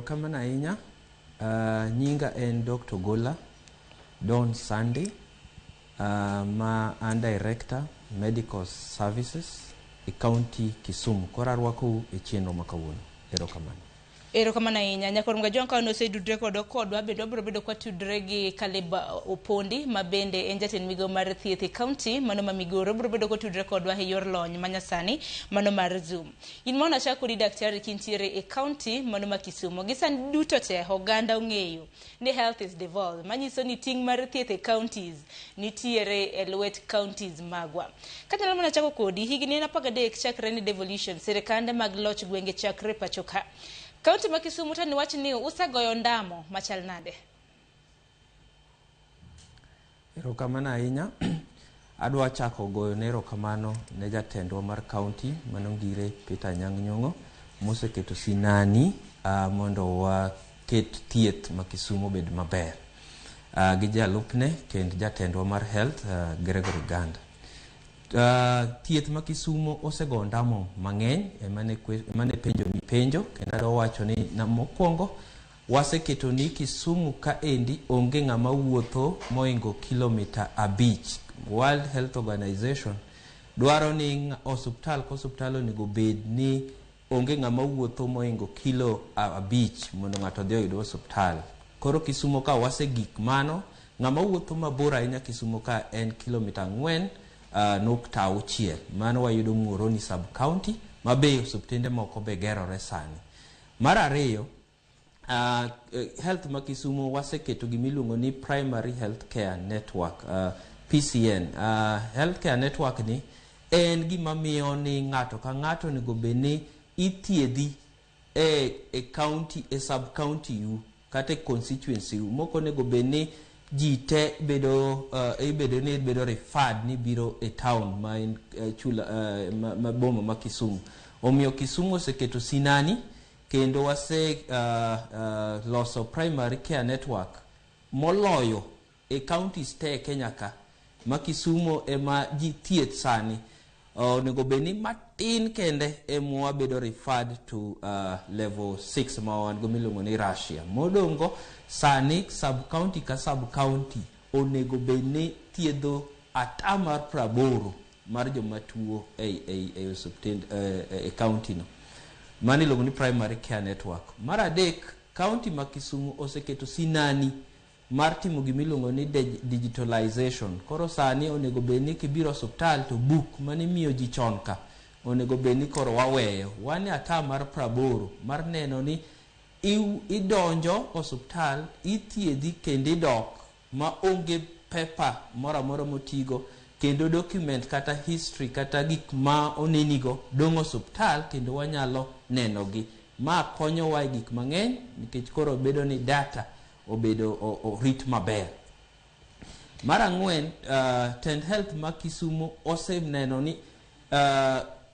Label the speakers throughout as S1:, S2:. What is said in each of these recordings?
S1: Erokamano ahinya. Nyinga en Dr. Ogolla Don Sunday, ma an Director Medical Services e kaunti Kisumu. Koro arwako e chenro ma kawuono. Erokamano.
S2: Erokamano ahinya. Nyakoro mga jonka nosedudre kodwa bende wabiro bedo kwatudre gi Caleb Opondi ma bende en jatend migawo mar thieth e kaunti mano ma Migoro. Biro bedo kwatudre kodwa e yor lony manyasani mano mar Zoom. In mona chako kodi daktari kintiere e kaunti mano ma Kisumu. Gisan duto te oganda ong'eyo ni health is devolved. Manyiso ni ting mar thieth e counties nitiere e lwet counties magwa. Kata mona chako kodi higni na 13 chakre ni devolution sirikande mag loch gwenge chakre pachoka. Kaunti ma Kisumu tani wach ni usegoyo ndamo machal nade?
S1: Erokamano ahinya. Adwa chako goyo erokamano ne jatendwa mar kaunti manongire Peter Nyang'nyong'o moseketo sinani mondo waket thieth ma Kisumu bed maber. Gi jalupne kendo jatendwa mar health Gregory Ganda. Thieth ma Kisumu osego ndamo mang'eny emane penjo kendo adwa wacho ni mokwongo waseketo ni Kisumu ka endi onge ng'ama wuotho moingo kilomita 5. World Health Organization dwaro ni osuptal onego bed ni onge ng'ama wuotho moingo kilo 5 mondo ng'ato dhi oyud osuptal. Koro Kisumu ka wasegik mano, ng'ama wuotho mabor ahinya Kisumu ka en kilomita 4.6. Mano wayudo Muhoroni sub county mabe osuptende moko be gerore sani. Mar ariyo, health ma Kisumu waseketo gimiluongo ni Primary Health Care Network, PCN. Healthcare network ni en gima miyo ni ng'ato ka ng'ato nego beni ithiedhi e county, e sub county yu kata constituency yu. Moko nego beni ji te bedo bedo referred ni biro e town ma in ma boma ma Kisumu. Omiyo Kisumu oseketo sinani kendo wase loso primary care network moloyo e counties te Kenya ka ma Kisumu ema ji thieth sani. Onego beni matin kende emwa bedo referred to level 6 ma wan go miluongo ni Russia. Modongo sani sub county ka sub county onego beni thiedho atamar 80 mar joma tuo e osuptend e county no. Mani iluongo ni primary care network. Mar adek, county ma Kisumu oseketo sinani mar timo gimiluongo ni digitalization. Koro sani onego beni kibiro osuptal to book mani miyo ji chon ka onego beni koro waweyo. Wani atamar 80 mar neno ni idonjo osuptal, ithiedhi kendo idok ma onge pepa mora motigo kendo document kata history kata gik ma onenigo dong osuptal kendo wanyalo nenogi. Ma konyowa e gik mang'eny nikech koro bedo ni data obedo rit maber. Mar ang'wen, tend health ma Kisumu oseneno ni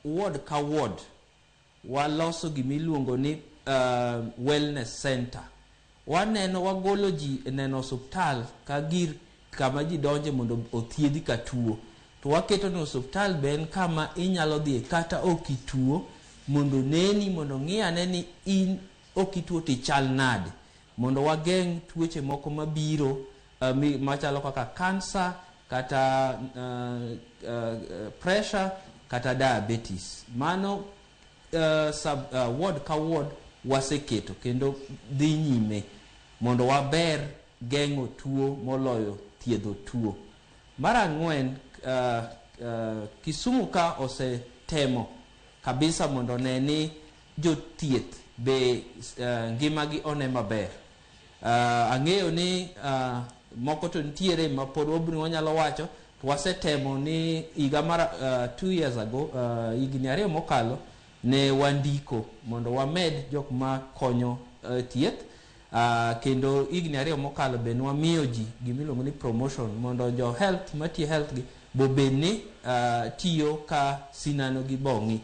S1: ward ka ward waloso gimiluongo ni wellness center. Waneno wagolo ji neno osuptal ka gir kama ji donje mondo othiedhi ka tuo. To waketo ni osuptal ben kama inyalo dhi kata okituo mondo neni mondo ng'iyane ni in okituo tichal nade. Mondo wageng' tuoche moko mabiro machalo kaka cancer kata pressure kata diabetes. Mano ward ka ward waseketo kendo dhi nyime mondo waber geng'o tuo moloyo thiedho tuo. Mar ang'wen, Kisumu ka osetemo kabisa mondo neni jothieth be ngimagi one maber. Ang'eyo ni moko to nitiere ma pod wanyalo wacho to wasetemo ni higa mar 2 years ago, higni 2 mokalo ne wandiko mondo wamed jok ma konyo thieth. Kendo higni 2 mokalo be wamiyo ji gimiluongo ni promotion mondo jo health matiyo health gi bobeni tiyo ka sinano gi bong'i.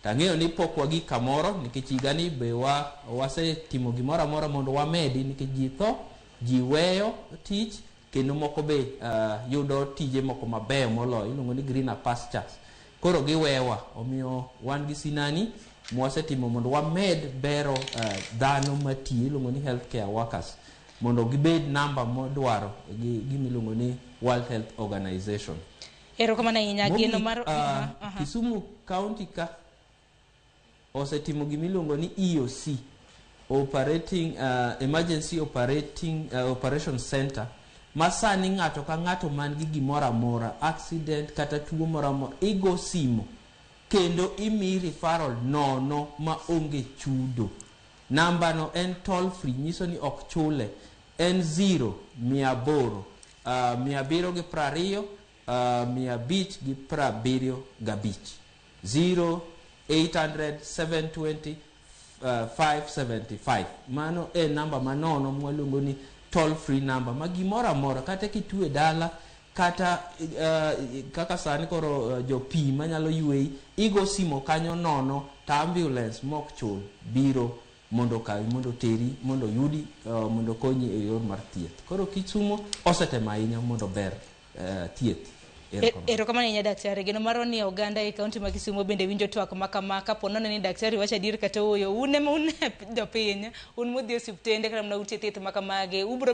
S1: Tang'eyo ni pok wagi kamoro nikech higani be wasetimo gimoro amora mondo wamedi nikech ji tho, ji weyo tich kendo moko be yudo tije moko mabeyo moloyo iluongo ni greener pastures. Koro giwewa, omiyo wan gi sinani mwasetimo mondo wamed bero dhano matiyo iluongo ni healthcare workers mondo gibed namba modwaro gimiluongo ni World Health Organization.
S2: Erokamano ahinya geno mar
S1: Kisumu County ka osetimo gimiluongo ni EOC, Operating Emergency Operation Center, masani ng'ato ka ng'ato man gi gimoro amora, accident kata tuo moro amora, igo simo kendo imi referral nono ma onge chudo. Namba no en toll free, nyiso ni ok chule, en 0-800 720 575. Mano e namba manono mwaluongo ni toll free number ma gimoro amora kata kitue dala kata kaka sani koro jopi manyalo yueyi, igo simo kanyo nono ta ambulance mok chul biro mondo kawi, mondo teri, mondo yudi, mondo konyi e yor mar thieth. Koro Kisumu osetemo ahinya mondo ber thieth.
S2: Erokamano ahinya daktari. Geno maro ni oganda e kaunti ma Kisumu bende winjo twak makama kapo nono ni daktari wacha dir kata oyo un jopiny, un mudhi osiptende kata mna utie thieth makamage,